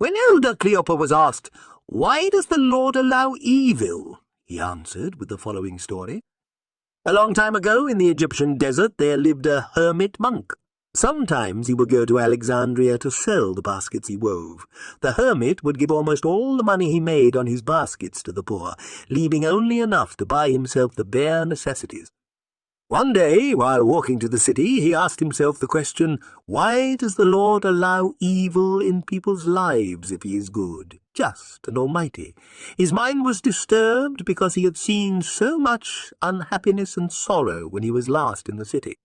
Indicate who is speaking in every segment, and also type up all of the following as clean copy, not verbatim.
Speaker 1: When elder Cleopa was asked, "Why does the Lord allow evil?" he answered with the following story. A long time ago in the Egyptian desert there lived a hermit monk. Sometimes he would go to Alexandria to sell the baskets he wove. The hermit would give almost all the money he made on his baskets to the poor, leaving only enough to buy himself the bare necessities. One day, while walking to the city, he asked himself the question, why does the Lord allow evil in people's lives if he is good, just, and almighty? His mind was disturbed because he had seen so much unhappiness and sorrow when he was last in the city.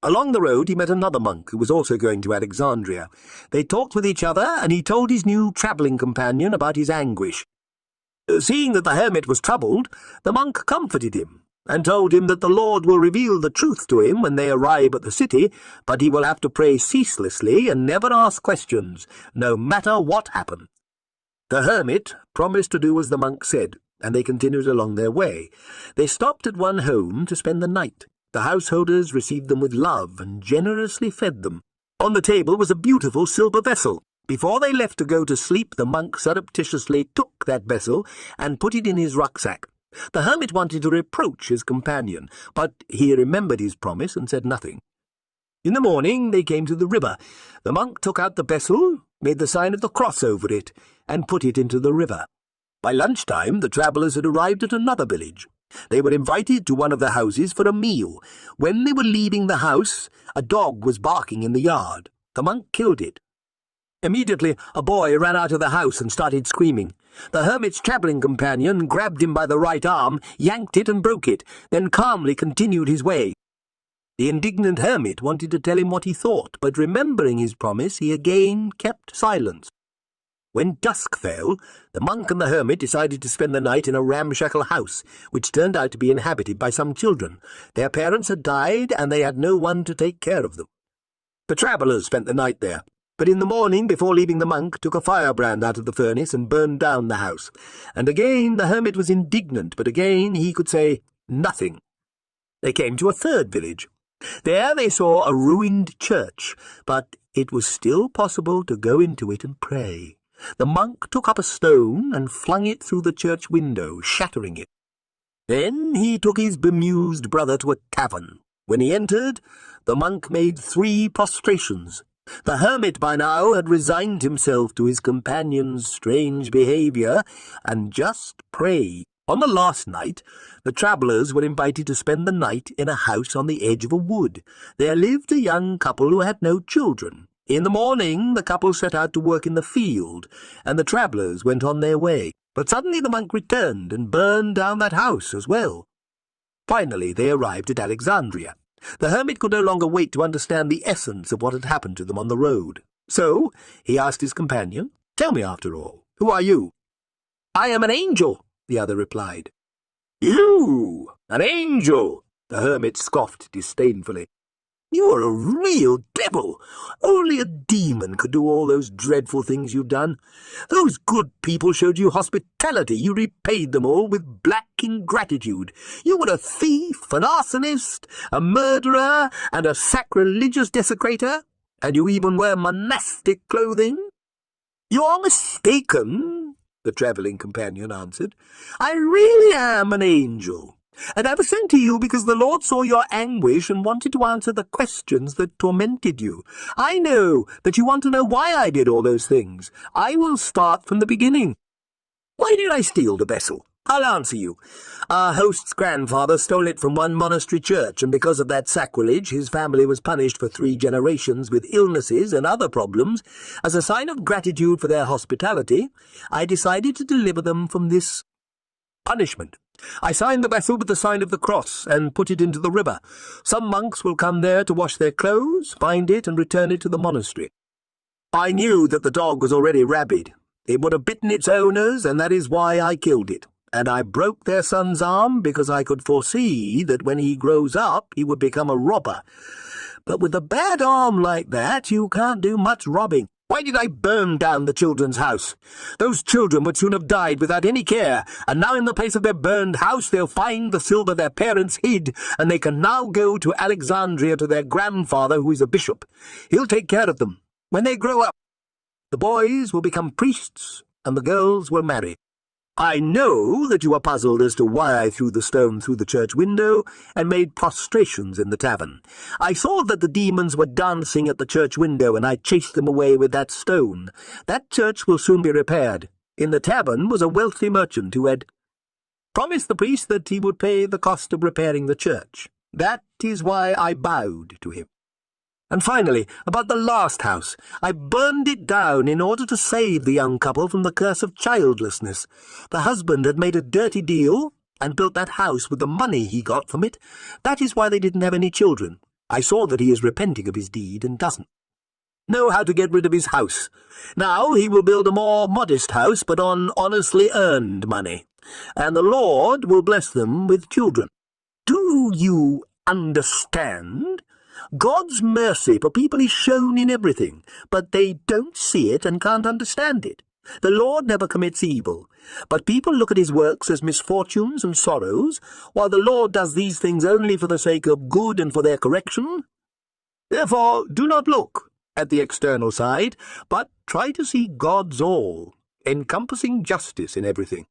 Speaker 1: Along the road he met another monk who was also going to Alexandria. They talked with each other, and he told his new travelling companion about his anguish. Seeing that the hermit was troubled, the monk comforted him, and told him that the Lord will reveal the truth to him when they arrive at the city, but he will have to pray ceaselessly and never ask questions, no matter what happens. The hermit promised to do as the monk said, and they continued along their way. They stopped at one home to spend the night. The householders received them with love and generously fed them. On the table was a beautiful silver vessel. Before they left to go to sleep, the monk surreptitiously took that vessel and put it in his rucksack. The hermit wanted to reproach his companion, but he remembered his promise and said nothing. In the morning they came to the river. The monk took out the vessel, made the sign of the cross over it, and put it into the river. By lunchtime the travellers had arrived at another village. They were invited to one of the houses for a meal. When they were leaving the house, a dog was barking in the yard. The monk killed it. Immediately a boy ran out of the house and started screaming. The hermit's travelling companion grabbed him by the right arm, yanked it and broke it, then calmly continued his way. The indignant hermit wanted to tell him what he thought, but remembering his promise, he again kept silence. When dusk fell, the monk and the hermit decided to spend the night in a ramshackle house, which turned out to be inhabited by some children. Their parents had died, and they had no one to take care of them. The travellers spent the night there. But in the morning, before leaving, the monk took a firebrand out of the furnace and burned down the house. And again the hermit was indignant, but again he could say nothing. They came to a third village. There they saw a ruined church, but it was still possible to go into it and pray. The monk took up a stone and flung it through the church window, shattering it. Then he took his bemused brother to a tavern. When he entered, the monk made 3 prostrations. The hermit by now had resigned himself to his companion's strange behaviour and just prayed. On the last night, the travellers were invited to spend the night in a house on the edge of a wood. There lived a young couple who had no children. In the morning, the couple set out to work in the field, and the travellers went on their way. But suddenly the monk returned and burned down that house as well. Finally, they arrived at Alexandria. The hermit could no longer wait to understand the essence of what had happened to them on the road. So he asked his companion, "Tell me, after all, who are you?" "I am an angel," the other replied. "You, an angel?" the hermit scoffed disdainfully. "You are a real devil. Only a demon could do all those dreadful things you've done. Those good people showed you hospitality. You repaid them all with black ingratitude. You were a thief, an arsonist, a murderer, and a sacrilegious desecrator, and you even wear monastic clothing." "You are mistaken," the travelling companion answered. "I really am an angel. And I was sent to you because the Lord saw your anguish and wanted to answer the questions that tormented you. I know that you want to know why I did all those things. I will start from the beginning. Why did I steal the vessel? I'll answer you. Our host's grandfather stole it from one monastery church, and because of that sacrilege his family was punished for 3 generations with illnesses and other problems. As a sign of gratitude for their hospitality, I decided to deliver them from this punishment. I signed the vessel with the sign of the cross and put it into the river. Some monks will come there to wash their clothes, find it, and return it to the monastery. I knew that the dog was already rabid. It would have bitten its owners, and that is why I killed it. And I broke their son's arm because I could foresee that when he grows up he would become a robber. But with a bad arm like that, you can't do much robbing. Why did I burn down the children's house? Those children would soon have died without any care, and now in the place of their burned house they'll find the silver their parents hid, and they can now go to Alexandria to their grandfather, who is a bishop. He'll take care of them. When they grow up, The boys will become priests, and the girls will marry. I know that you are puzzled as to why I threw the stone through the church window and made prostrations in the tavern. I saw that the demons were dancing at the church window, and I chased them away with that stone. That church will soon be repaired. In the tavern was a wealthy merchant who had promised the priest that he would pay the cost of repairing the church. That is why I bowed to him. And finally, about the last house, I burned it down in order to save the young couple from the curse of childlessness. The husband had made a dirty deal and built that house with the money he got from it. That is why they didn't have any children. I saw that he is repenting of his deed and doesn't know how to get rid of his house. Now he will build a more modest house, but on honestly earned money, and the Lord will bless them with children. Do you understand? God's mercy for people is shown in everything, but they don't see it and can't understand it. The Lord never commits evil, but people look at his works as misfortunes and sorrows, while the Lord does these things only for the sake of good and for their correction. Therefore, do not look at the external side, but try to see God's all, encompassing justice in everything.